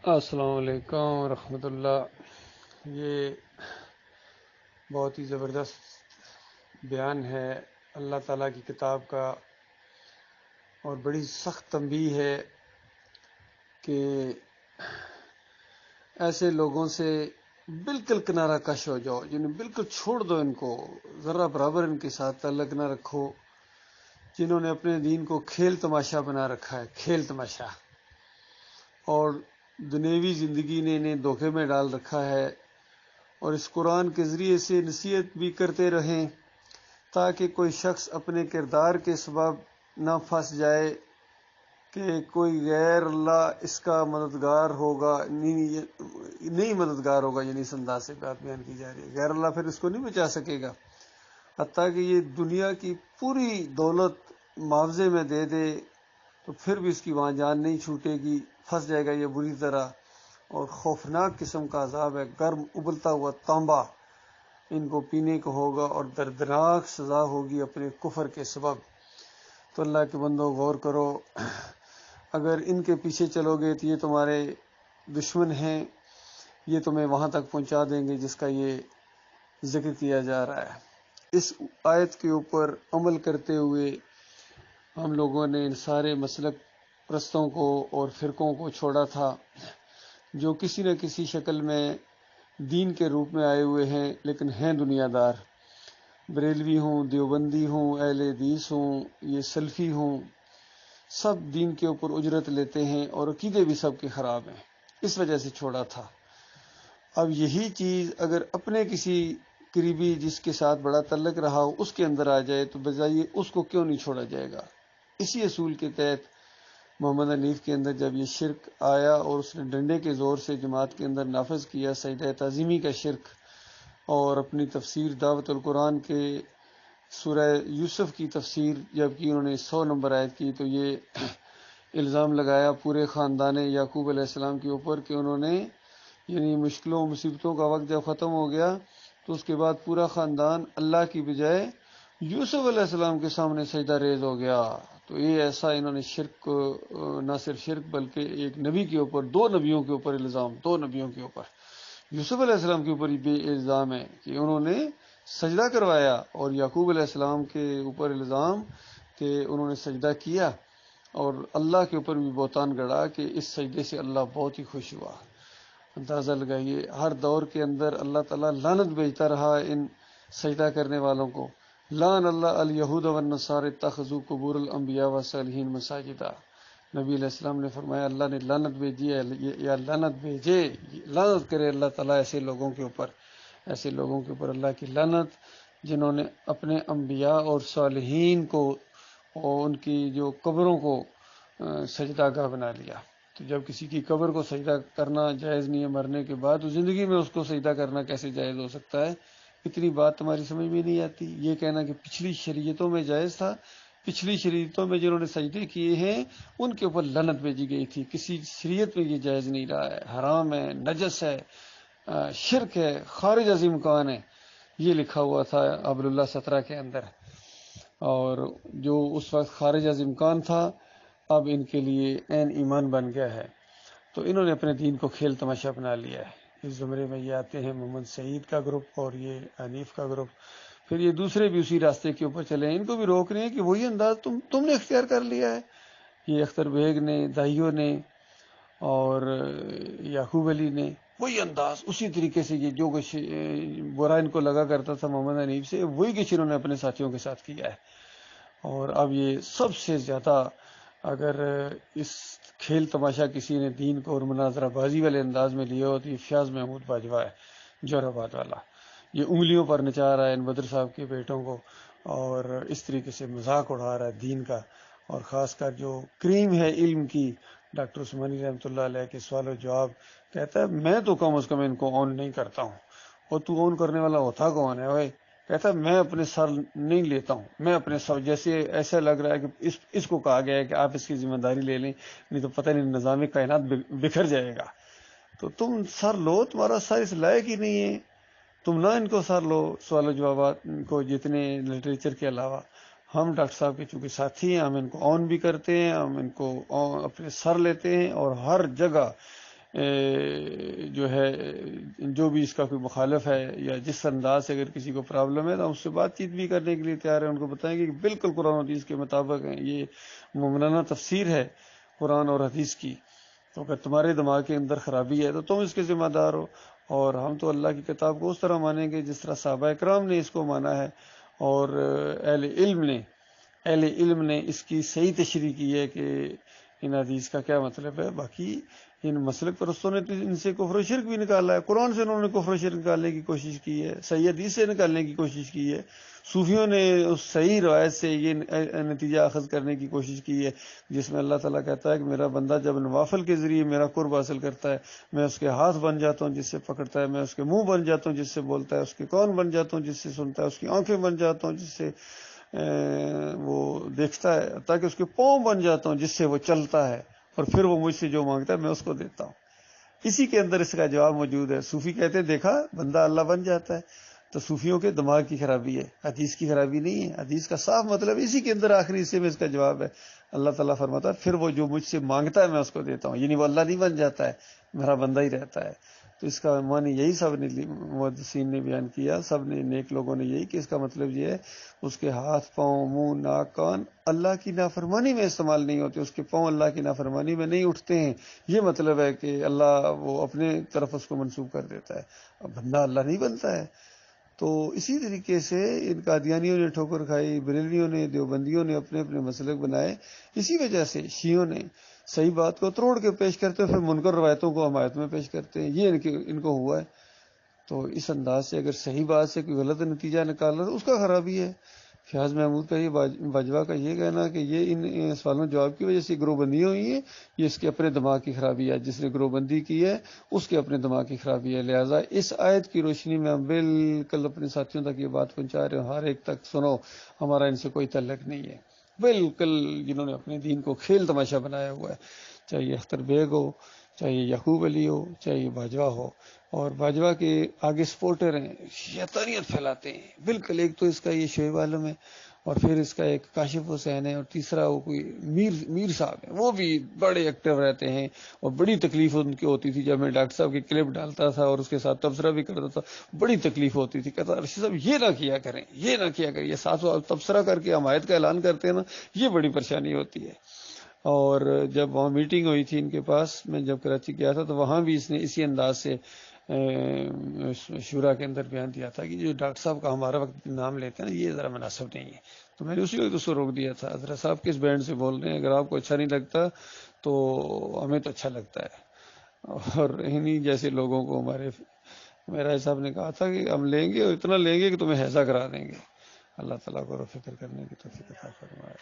السلام علیکم ورحمۃ اللہ۔ یہ بہت ہی زبردست بیان ہے اللہ تعالیٰ کی کتاب کا، اور بڑی سخت تنبیہ ہے کہ ایسے لوگوں سے بالکل کنارہ کش ہو جاؤ، یعنی بالکل چھوڑ دو ان کو، ذرہ برابر ان کے ساتھ تعلق نہ رکھو، جنہوں نے اپنے دین کو کھیل تماشا بنا رکھا ہے، کھیل تماشا، اور دنیوی زندگی نے انہیں دھوکے میں ڈال رکھا ہے۔ اور اس قرآن کے ذریعے سے نصیحت بھی کرتے رہیں تاکہ کوئی شخص اپنے کردار کے سبب نہ پھنس جائے کہ کوئی غیر اللہ اس کا مددگار ہوگا، نہیں مددگار ہوگا، یعنی اس انداز سے بات بیان کی جا رہی ہے، غیر اللہ پھر اس کو نہیں بچا سکے گا، حتیٰ کہ یہ دنیا کی پوری دولت معاوضے میں دے دے تو پھر بھی اس کی وہاں جان نہیں چھوٹے گی، پھنس جائے گا یہ بری طرح، اور خوفناک قسم کا عذاب ہے، گرم ابلتا ہوا تانبا ان کو پینے کو ہوگا، اور دردناک سزا ہوگی اپنے کفر کے سبب۔ تو اللہ کے بندو غور کرو، اگر ان کے پیچھے چلو گے تو یہ تمہارے دشمن ہیں، یہ تمہیں وہاں تک پہنچا دیں گے جس کا یہ ذکر کیا جا رہا ہے۔ اس آیت کے اوپر عمل کرتے ہوئے ہم لوگوں نے ان سارے مسلک پرستوں کو اور فرقوں کو چھوڑا تھا جو کسی نہ کسی شکل میں دین کے روپ میں آئے ہوئے ہیں لیکن ہیں دنیا دار، بریلوی ہوں، دیوبندی ہوں، اہل حدیث ہوں، یہ سلفی ہوں، سب دین کے اوپر اجرت لیتے ہیں اور عقیدے بھی سب کے خراب ہیں، اس وجہ سے چھوڑا تھا۔ اب یہی چیز اگر اپنے کسی قریبی جس کے ساتھ بڑا تعلق رہا ہو اس کے اندر آ جائے تو بجائے اس کو کیوں نہیں چھوڑا جائے گا۔ اسی اصول کے تحت محمد حنیف کے اندر جب یہ شرک آیا اور اس نے ڈنڈے کے زور سے جماعت کے اندر نافذ کیا سجدہ تعظیمی کا شرک، اور اپنی تفسیر دعوت القرآن کے سورہ یوسف کی تفسیر جب کی انہوں نے 100 نمبر آیت کی، تو یہ الزام لگایا پورے خاندان یعقوب علیہ السلام کے اوپر کہ انہوں نے، یعنی مشکلوں مصیبتوں کا وقت جب ختم ہو گیا تو اس کے بعد پورا خاندان اللہ کی بجائے یوسف علیہ السلام کے سامنے سجدہ ریز ہو گیا۔ تو یہ ایسا انہوں نے شرک، نہ صرف شرک بلکہ ایک نبی کے اوپر، دو نبیوں کے اوپر الزام، دو نبیوں کے اوپر، یوسف علیہ السلام کے اوپر بھی الزام ہے کہ انہوں نے سجدہ کروایا، اور یعقوب علیہ السلام کے اوپر الزام کہ انہوں نے سجدہ کیا، اور اللہ کے اوپر بھی بہتان گڑا کہ اس سجدے سے اللہ بہت ہی خوش ہوا۔ اندازہ لگائیے، ہر دور کے اندر اللہ تعالیٰ لعنت بھیجتا رہا ان سجدہ کرنے والوں کو۔ لعن اللہ الیہود والنصارى اتخذوا قبور الانبیاء والصالحین مساجدا۔ نبی علیہ السلام نے فرمایا اللہ نے لعنت بھیجی ہے، یا لعنت بھیجے، لعنت کرے اللہ تعالیٰ ایسے لوگوں کے اوپر، ایسے لوگوں کے اوپر اللہ کی لعنت جنہوں نے اپنے انبیاء اور صالحین کو اور ان کی جو قبروں کو سجدہ گاہ بنا لیا۔ تو جب کسی کی قبر کو سجدہ کرنا جائز نہیں ہے مرنے کے بعد، تو زندگی میں اس کو سجدہ کرنا کیسے جائز ہو سکتا ہے؟ اتنی بات تمہاری سمجھ میں نہیں آتی؟ یہ کہنا کہ پچھلی شریعتوں میں جائز تھا، پچھلی شریعتوں میں جنہوں نے سجدے کیے ہیں ان کے اوپر لعنت بھیجی گئی تھی، کسی شریعت میں یہ جائز نہیں رہا ہے، حرام ہے، نجس ہے، شرک ہے، خارج از امکان ہے، یہ لکھا ہوا تھا عبداللہ 17 کے اندر، اور جو اس وقت خارج از امکان تھا اب ان کے لیے عین ایمان بن گیا ہے۔ تو انہوں نے اپنے دین کو کھیل تماشا بنا لیا ہے۔ اس زمرے میں یہ آتے ہیں محمد سعید کا گروپ اور یہ حنیف کا گروپ، پھر یہ دوسرے بھی اسی راستے کے اوپر چلے ہیں، ان کو بھی روک رہے ہیں کہ وہی انداز تم نے اختیار کر لیا ہے۔ یہ اختر بیگ نے، دائیوں نے اور یعقوب علی نے وہی انداز، اسی طریقے سے یہ جو کچھ برا ان کو لگا کرتا تھا محمد حنیف سے، وہی کچھ انہوں نے اپنے ساتھیوں کے ساتھ کیا ہے۔ اور اب یہ سب سے زیادہ اگر اس کھیل تماشا کسی نے دین کو اور مناظرہ بازی والے انداز میں لیا ہو تو یہ فیاض محمود باجوہ ہے، جور آباد والا۔ یہ انگلیوں پر نچا رہا ہے ان بدر صاحب کے بیٹوں کو، اور اس طریقے سے مذاق اڑا رہا ہے دین کا، اور خاص کر جو کریم ہے علم کی، ڈاکٹر عثمانی رحمۃ اللہ علیہ کے سوال و جواب، کہتا ہے میں تو کم از کم ان کو آن نہیں کرتا ہوں، اور تو آن کرنے والا ہوتا کون ہے بھائی؟ کہتا ہے میں اپنے سر نہیں لیتا ہوں، میں اپنے سر، جیسے ایسا لگ رہا ہے کہ اس کو کہا گیا ہے کہ آپ اس کی ذمہ داری لے لیں، نہیں تو پتہ نہیں نظام کائنات بکھر جائے گا۔ تو تم سر لو، تمہارا سر اس لائق ہی نہیں ہے، تم نہ ان کو سر لو، سوال و جوابات کو جتنے لٹریچر کے علاوہ۔ ہم ڈاکٹر صاحب کے چونکہ ساتھی ہیں، ہم ان کو آن بھی کرتے ہیں، ہم ان کو اپنے سر لیتے ہیں، اور ہر جگہ جو ہے جو بھی اس کا کوئی مخالف ہے یا جس انداز سے اگر کسی کو پرابلم ہے تو ہم اس سے بات چیت بھی کرنے کے لیے تیار ہیں، ان کو بتائیں گے کہ بالکل قرآن و حدیث کے مطابق ہیں، یہ مومنانہ تفسیر ہے قرآن اور حدیث کی، تو اگر تمہارے دماغ کے اندر خرابی ہے تو تم اس کے ذمہ دار ہو، اور ہم تو اللہ کی کتاب کو اس طرح مانیں گے جس طرح صحابہ کرام نے اس کو مانا ہے، اور اہل علم نے اس کی صحیح تشریح کی ہے کہ ان حدیث کا کیا مطلب ہے۔ باقی ان مسلک پرستوں نے تو ان سے کفر و شرک بھی نکالا ہے، قرآن سے انہوں نے کفر و شرک نکالنے کی کوشش کی ہے، صحیح حدیث سے نکالنے کی کوشش کی ہے، صوفیوں نے اس صحیح روایت سے یہ نتیجہ اخذ کرنے کی کوشش کی ہے جس میں اللہ تعالیٰ کہتا ہے کہ میرا بندہ جب نوافل کے ذریعے میرا قرب حاصل کرتا ہے، میں اس کے ہاتھ بن جاتا ہوں جس سے پکڑتا ہے، میں اس کے منہ بن جاتا ہوں جس سے بولتا ہے، اس کے کان بن جاتا ہوں جس سے سنتا ہے، اس کی آنکھیں بن جاتا ہوں جس سے وہ دیکھتا ہے، تاکہ اس کے پاؤں بن جاتا ہوں جس سے وہ چلتا ہے، اور پھر وہ مجھ سے جو مانگتا ہے میں اس کو دیتا ہوں۔ اسی کے اندر اس کا جواب موجود ہے۔ صوفی کہتے ہیں دیکھا بندہ اللہ بن جاتا ہے، تو صوفیوں کے دماغ کی خرابی ہے، حدیث کی خرابی نہیں ہے۔ حدیث کا صاف مطلب اسی کے اندر آخری حصے میں اس کا جواب ہے۔ اللہ تعالیٰ فرماتا ہے پھر وہ جو مجھ سے مانگتا ہے میں اس کو دیتا ہوں، یعنی وہ اللہ نہیں بن جاتا ہے، میرا بندہ ہی رہتا ہے۔ تو اس کا معنی یہی سب نے محدثین نے بیان کیا، سب نے نیک لوگوں نے یہی کہ اس کا مطلب یہ ہے اس کے ہاتھ پاؤں منہ ناک کان اللہ کی نافرمانی میں استعمال نہیں ہوتے، اس کے پاؤں اللہ کی نافرمانی میں نہیں اٹھتے ہیں، یہ مطلب ہے کہ اللہ وہ اپنے طرف اس کو منسوب کر دیتا ہے، اب بندہ اللہ نہیں بنتا ہے۔ تو اسی طریقے سے ان قادیانیوں نے ٹھوکر کھائی، بریلویوں نے دیوبندیوں نے اپنے اپنے مسلک بنائے، اسی وجہ سے شیعوں نے صحیح بات کو توڑ کے پیش کرتے ہیں، پھر منکر روایتوں کو حمایت میں پیش کرتے ہیں، یہ ان کو ہوا ہے۔ تو اس انداز سے اگر صحیح بات سے کوئی غلط نتیجہ نکالنا تو اس کا خرابی ہے۔ فیاض محمود کا یہ باجوہ کا یہ کہنا کہ یہ ان سوالوں جواب کی وجہ سے گروہ بندی ہوئی ہے، یہ اس کے اپنے دماغ کی خرابی ہے، جس نے گروہ بندی کی ہے اس کے اپنے دماغ کی خرابی ہے۔ لہٰذا اس آیت کی روشنی میں ہم بالکل اپنے ساتھیوں تک یہ بات پہنچا رہے ہیں، ہر ایک تک سنو، ہمارا ان سے کوئی تعلق نہیں ہے، بالکل جنہوں نے اپنے دین کو کھیل تماشا بنایا ہوا ہے، چاہے یہ اختر بیگ ہو، چاہے یہ یعقوب علی ہو، چاہے یہ باجوہ ہو، اور باجوہ کے آگے سپورٹر ہیں، شیطانیت پھیلاتے ہیں بالکل۔ ایک تو اس کا یہ شعیب عالم ہے، اور پھر اس کا ایک کاشف حسین ہے، اور تیسرا وہ کوئی میر صاحب ہے، وہ بھی بڑے ایکٹیو رہتے ہیں، اور بڑی تکلیف ان کی ہوتی تھی جب میں ڈاکٹر صاحب کی کلپ ڈالتا تھا اور اس کے ساتھ تبصرہ بھی کرتا تھا، بڑی تکلیف ہوتی تھی، کہتا رشید صاحب یہ نہ کیا کریں، یہ نہ کیا کریں، یہ ساتھ تبصرہ کر کے حمایت کا اعلان کرتے ہیں نا، یہ بڑی پریشانی ہوتی ہے۔ اور جب وہاں میٹنگ ہوئی تھی ان کے پاس، میں جب کراچی گیا تھا تو وہاں بھی اس نے اسی انداز سے شورا کے اندر بیان دیا تھا کہ جو ڈاکٹر صاحب کا ہمارا وقت نام لیتے ہیں نا یہ ذرا مناسب نہیں ہے، تو میں نے اسی وقت اس کو روک دیا تھا، حضرت صاحب کس بینڈ سے بول رہے ہیں، اگر آپ کو اچھا نہیں لگتا تو ہمیں تو اچھا لگتا ہے۔ اور انہی جیسے لوگوں کو میرا صاحب نے کہا تھا کہ ہم لیں گے اور اتنا لیں گے کہ تمہیں ہیضہ کرا دیں گے۔ اللہ تعالیٰ کو فکر کرنے کی توفیق عطا فرمائے۔